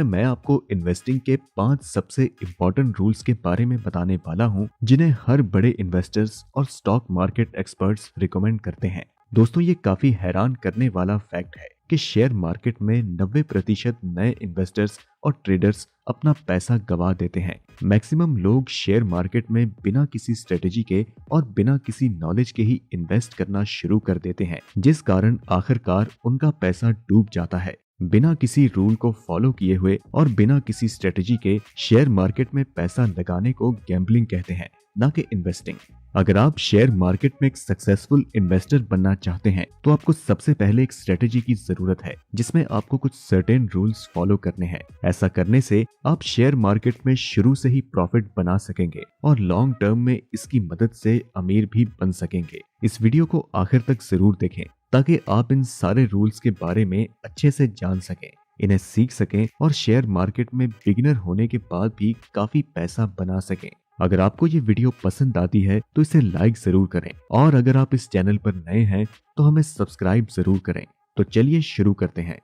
मैं आपको इन्वेस्टिंग के 5 सबसे इम्पोर्टेंट रूल्स के बारे में बताने वाला हूं, जिन्हें हर बड़े इन्वेस्टर्स और स्टॉक मार्केट एक्सपर्ट्स रिकमेंड करते हैं। दोस्तों, ये काफी हैरान करने वाला फैक्ट है कि शेयर मार्केट में 90% नए इन्वेस्टर्स और ट्रेडर्स अपना पैसा गंवा देते हैं। मैक्सिमम लोग शेयर मार्केट में बिना किसी स्ट्रेटेजी के और बिना किसी नॉलेज के ही इन्वेस्ट करना शुरू कर देते हैं, जिस कारण आखिरकार उनका पैसा डूब जाता है। बिना किसी रूल को फॉलो किए हुए और बिना किसी स्ट्रेटेजी के शेयर मार्केट में पैसा लगाने को गैम्बलिंग कहते हैं, ना कि इन्वेस्टिंग। अगर आप शेयर मार्केट में एक सक्सेसफुल इन्वेस्टर बनना चाहते हैं, तो आपको सबसे पहले एक स्ट्रेटेजी की जरूरत है, जिसमें आपको कुछ सर्टेन रूल्स फॉलो करने हैं। ऐसा करने से आप शेयर मार्केट में शुरू से ही प्रॉफिट बना सकेंगे और लॉन्ग टर्म में इसकी मदद से अमीर भी बन सकेंगे। इस वीडियो को आखिर तक जरूर देखें, ताकि आप इन सारे रूल्स के बारे में अच्छे से जान सकें, इन्हें सीख सकें और शेयर मार्केट में बिगिनर होने के बाद भी काफी पैसा बना सकें। अगर आपको ये वीडियो पसंद आती है तो इसे लाइक जरूर करें, और अगर आप इस चैनल पर नए हैं तो हमें सब्सक्राइब जरूर करें। तो चलिए शुरू करते हैं।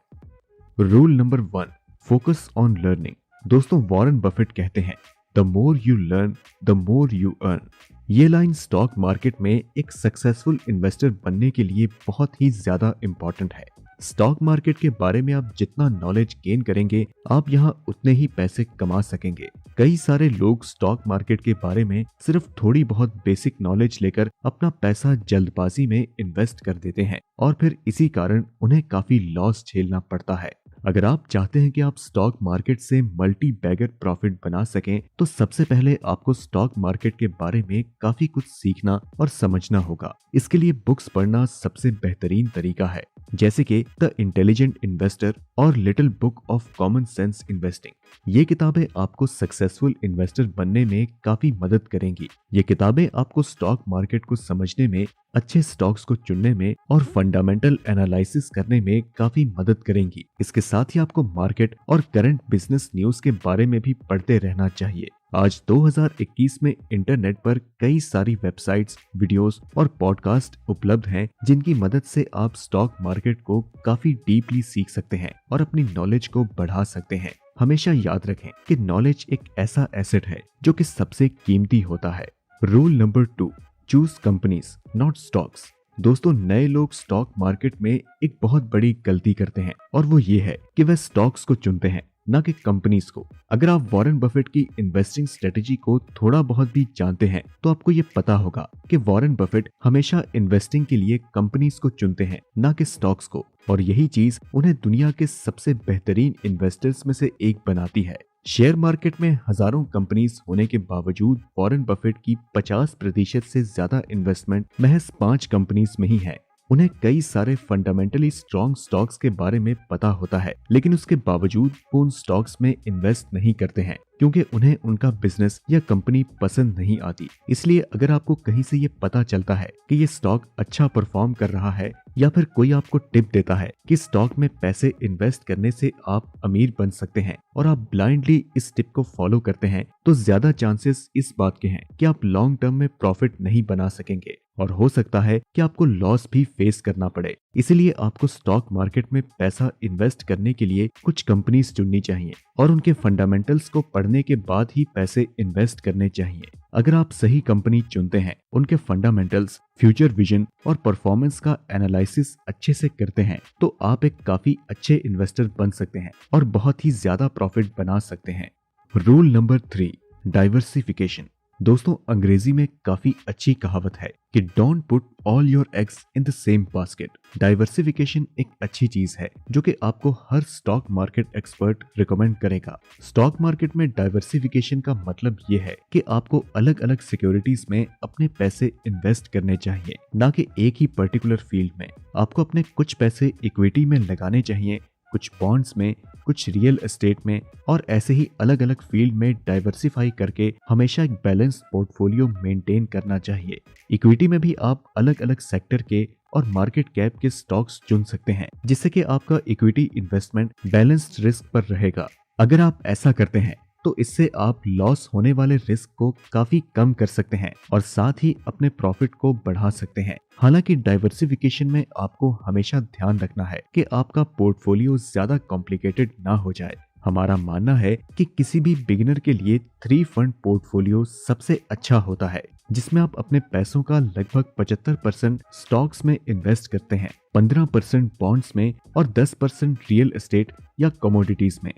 Rule number 1, focus on learning. दोस्तों, वॉरेन बफेट कहते हैं, the more you learn the more you earn. ये लाइन स्टॉक मार्केट में एक सक्सेसफुल इन्वेस्टर बनने के लिए बहुत ही ज्यादा इम्पोर्टेंट है। स्टॉक मार्केट के बारे में आप जितना नॉलेज गेन करेंगे, आप यहाँ उतने ही पैसे कमा सकेंगे। कई सारे लोग स्टॉक मार्केट के बारे में सिर्फ थोड़ी बहुत बेसिक नॉलेज लेकर अपना पैसा जल्दबाजी में इन्वेस्ट कर देते हैं, और फिर इसी कारण उन्हें काफी लॉस झेलना पड़ता है। अगर आप चाहते हैं कि आप स्टॉक मार्केट से मल्टी बैगर प्रॉफिट बना सकें, तो सबसे पहले आपको स्टॉक मार्केट के बारे में काफी कुछ सीखना और समझना होगा। इसके लिए बुक्स पढ़ना सबसे बेहतरीन तरीका है, जैसे कि द इंटेलिजेंट इन्वेस्टर और little book of common sense investing. ये किताबें आपको सक्सेसफुल इन्वेस्टर बनने में काफी मदद करेंगी। ये किताबें आपको स्टॉक मार्केट को समझने में, अच्छे स्टॉक्स को चुनने में और फंडामेंटल एनालिसिस करने में काफी मदद करेंगी। इसके साथ ही आपको मार्केट और करंट बिजनेस न्यूज के बारे में भी पढ़ते रहना चाहिए। आज 2021 में इंटरनेट पर कई सारी वेबसाइट्स, वीडियोस और पॉडकास्ट उपलब्ध हैं, जिनकी मदद से आप स्टॉक मार्केट को काफी डीपली सीख सकते हैं और अपनी नॉलेज को बढ़ा सकते हैं। हमेशा याद रखें कि नॉलेज एक ऐसा एसेट है जो कि सबसे कीमती होता है। Rule number 2, choose companies not stocks. दोस्तों, नए लोग स्टॉक मार्केट में एक बहुत बड़ी गलती करते हैं, और वो ये है कि वे स्टॉक्स को चुनते हैं, ना कि कंपनीज को। अगर आप वॉरेन बफेट की इन्वेस्टिंग स्ट्रेटेजी को थोड़ा बहुत भी जानते हैं, तो आपको ये पता होगा कि वॉरेन बफेट हमेशा इन्वेस्टिंग के लिए कंपनीज को चुनते हैं, ना कि स्टॉक्स को, और यही चीज उन्हें दुनिया के सबसे बेहतरीन इन्वेस्टर्स में से एक बनाती है। शेयर मार्केट में हजारों कंपनीज होने के बावजूद वॉरेन बफेट की 50% से ज्यादा इन्वेस्टमेंट महज 5 कंपनीज में ही है। उन्हें कई सारे फंडामेंटली स्ट्रॉन्ग स्टॉक्स के बारे में पता होता है, लेकिन उसके बावजूद वो उन स्टॉक्स में इन्वेस्ट नहीं करते हैं, क्योंकि उन्हें उनका बिजनेस या कंपनी पसंद नहीं आती। इसलिए अगर आपको कहीं से ये पता चलता है कि ये स्टॉक अच्छा परफॉर्म कर रहा है, या फिर कोई आपको टिप देता है कि स्टॉक में पैसे इन्वेस्ट करने से आप अमीर बन सकते हैं, और आप ब्लाइंडली इस टिप को फॉलो करते हैं, तो ज्यादा चांसेस इस बात के हैं कि आप लॉन्ग टर्म में प्रॉफिट नहीं बना सकेंगे, और हो सकता है कि आपको लॉस भी फेस करना पड़े। इसीलिए आपको स्टॉक मार्केट में पैसा इन्वेस्ट करने के लिए कुछ कंपनीज चुननी चाहिए, और उनके फंडामेंटल्स को पढ़ने के बाद ही पैसे इन्वेस्ट करने चाहिए। अगर आप सही कंपनी चुनते हैं, उनके फंडामेंटल्स, फ्यूचर विजन और परफॉर्मेंस का एनालिसिस अच्छे से करते हैं, तो आप एक काफी अच्छे इन्वेस्टर बन सकते हैं और बहुत ही ज्यादा प्रॉफिट बना सकते हैं। Rule number 3, diversification. दोस्तों, अंग्रेजी में काफी अच्छी कहावत है कि don't put all your eggs in the same basket. Diversification एक अच्छी चीज है जो कि आपको हर स्टॉक मार्केट एक्सपर्ट रिकमेंड करेगा। स्टॉक मार्केट में डाइवर्सिफिकेशन का मतलब ये है कि आपको अलग अलग सिक्योरिटीज में अपने पैसे इन्वेस्ट करने चाहिए, ना कि एक ही पर्टिकुलर फील्ड में। आपको अपने कुछ पैसे इक्विटी में लगाने चाहिए, कुछ बॉन्ड्स में, कुछ रियल एस्टेट में, और ऐसे ही अलग अलग फील्ड में डाइवर्सिफाई करके हमेशा एक बैलेंस्ड पोर्टफोलियो मेंटेन करना चाहिए। इक्विटी में भी आप अलग अलग सेक्टर के और मार्केट कैप के स्टॉक्स चुन सकते हैं, जिससे कि आपका इक्विटी इन्वेस्टमेंट बैलेंस्ड रिस्क पर रहेगा। अगर आप ऐसा करते हैं तो इससे आप लॉस होने वाले रिस्क को काफी कम कर सकते हैं और साथ ही अपने प्रॉफिट को बढ़ा सकते हैं। हालांकि डाइवर्सिफिकेशन में आपको हमेशा ध्यान रखना है कि आपका पोर्टफोलियो ज्यादा कॉम्प्लिकेटेड ना हो जाए। हमारा मानना है कि किसी भी बिगिनर के लिए 3 फंड पोर्टफोलियो सबसे अच्छा होता है, जिसमें आप अपने पैसों का लगभग 75% स्टॉक्स में इन्वेस्ट करते हैं, 15% बॉन्ड्स में और 10% रियल एस्टेट या कमोडिटीज में।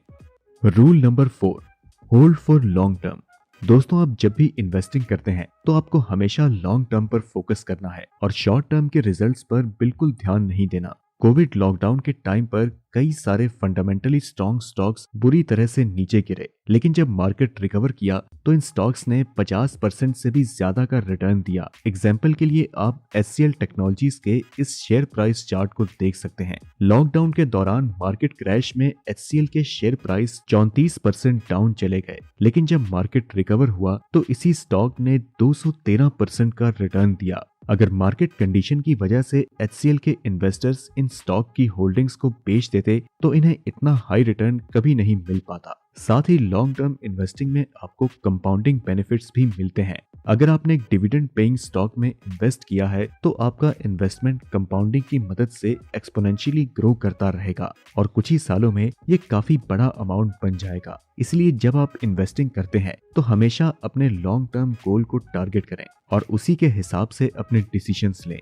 Rule number 4, hold for long term. दोस्तों, आप जब भी इन्वेस्टिंग करते हैं तो आपको हमेशा लॉन्ग टर्म पर फोकस करना है और शॉर्ट टर्म के रिजल्ट्स पर बिल्कुल ध्यान नहीं देना। कोविड लॉकडाउन के टाइम पर कई सारे फंडामेंटली स्ट्रॉन्ग स्टॉक्स बुरी तरह से नीचे गिरे, लेकिन जब मार्केट रिकवर किया तो इन स्टॉक्स ने 50% से भी ज्यादा का रिटर्न दिया। एग्जाम्पल के लिए आप HCL टेक्नोलॉजीज के इस शेयर प्राइस चार्ट को देख सकते हैं। लॉकडाउन के दौरान मार्केट क्रैश में HCL के शेयर प्राइस 34% डाउन चले गए, लेकिन जब मार्केट रिकवर हुआ तो इसी स्टॉक ने 213% का रिटर्न दिया। अगर मार्केट कंडीशन की वजह से HCL के इन्वेस्टर्स इन स्टॉक की होल्डिंग्स को बेच देते तो इन्हें इतना हाई रिटर्न कभी नहीं मिल पाता। साथ ही लॉन्ग टर्म इन्वेस्टिंग में आपको कंपाउंडिंग बेनिफिट्स भी मिलते हैं। अगर आपने एक डिविडेंड पेइंग स्टॉक में इन्वेस्ट किया है तो आपका इन्वेस्टमेंट कंपाउंडिंग की मदद से एक्सपोनेंशियली ग्रो करता रहेगा और कुछ ही सालों में ये काफी बड़ा अमाउंट बन जाएगा। इसलिए जब आप इन्वेस्टिंग करते हैं तो हमेशा अपने लॉन्ग टर्म गोल को टारगेट करें और उसी के हिसाब से अपने डिसीजंस लें।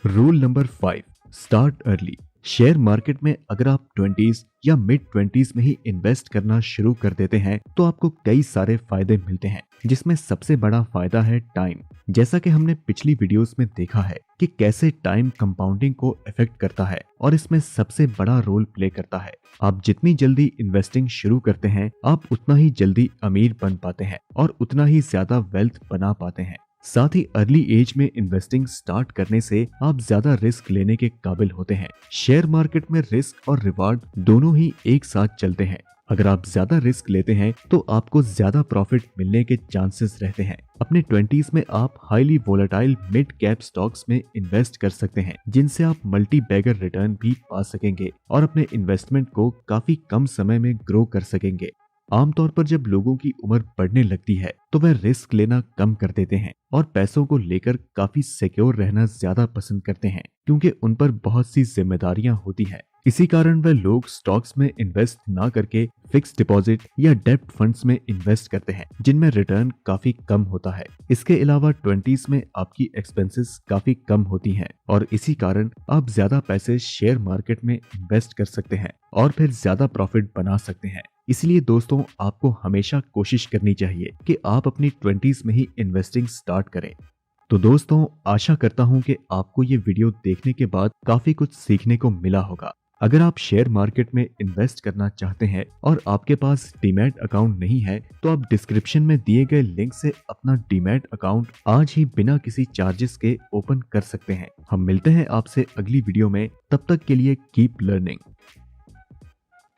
Rule number 5, start early. Share market में अगर आप 20s या मिड 20s में ही इन्वेस्ट करना शुरू कर देते हैं तो आपको कई सारे फायदे मिलते हैं, जिसमें सबसे बड़ा फायदा है टाइम। जैसा कि हमने पिछली वीडियोस में देखा है कि कैसे टाइम कंपाउंडिंग को इफेक्ट करता है और इसमें सबसे बड़ा रोल प्ले करता है। आप जितनी जल्दी इन्वेस्टिंग शुरू करते हैं आप उतना ही जल्दी अमीर बन पाते हैं और उतना ही ज्यादा वेल्थ बना पाते हैं। साथ ही अर्ली एज में इन्वेस्टिंग स्टार्ट करने से आप ज्यादा रिस्क लेने के काबिल होते हैं। शेयर मार्केट में रिस्क और रिवार्ड दोनों ही एक साथ चलते हैं। अगर आप ज्यादा रिस्क लेते हैं तो आपको ज्यादा प्रॉफिट मिलने के चांसेस रहते हैं। अपने 20s में आप highly volatile mid cap stocks में इन्वेस्ट कर सकते हैं, जिनसे आप मल्टी बैगर रिटर्न भी पा सकेंगे और अपने इन्वेस्टमेंट को काफी कम समय में ग्रो कर सकेंगे। आमतौर पर जब लोगों की उम्र बढ़ने लगती है तो वह रिस्क लेना कम कर देते हैं और पैसों को लेकर काफी सिक्योर रहना ज्यादा पसंद करते हैं, क्योंकि उन पर बहुत सी जिम्मेदारियां होती हैं। इसी कारण वह लोग स्टॉक्स में इन्वेस्ट ना करके फिक्स डिपॉजिट या डेब्ट फंड्स में इन्वेस्ट करते हैं, जिनमें रिटर्न काफी कम होता है। इसके अलावा 20s में आपकी एक्सपेंसेस काफी कम होती हैं और इसी कारण आप ज्यादा पैसे शेयर मार्केट में इन्वेस्ट कर सकते हैं और फिर ज्यादा प्रॉफिट बना सकते हैं। इसलिए दोस्तों, आपको हमेशा कोशिश करनी चाहिए कि आप अपनी 20s में ही इन्वेस्टिंग स्टार्ट करें। तो दोस्तों, आशा करता हूं कि आपको ये वीडियो देखने के बाद काफी कुछ सीखने को मिला होगा। अगर आप शेयर मार्केट में इन्वेस्ट करना चाहते हैं और आपके पास डीमैट अकाउंट नहीं है तो आप डिस्क्रिप्शन में दिए गए लिंक से अपना डीमैट अकाउंट आज ही बिना किसी चार्जेस के ओपन कर सकते हैं। हम मिलते हैं आपसे अगली वीडियो में, तब तक के लिए कीप लर्निंग।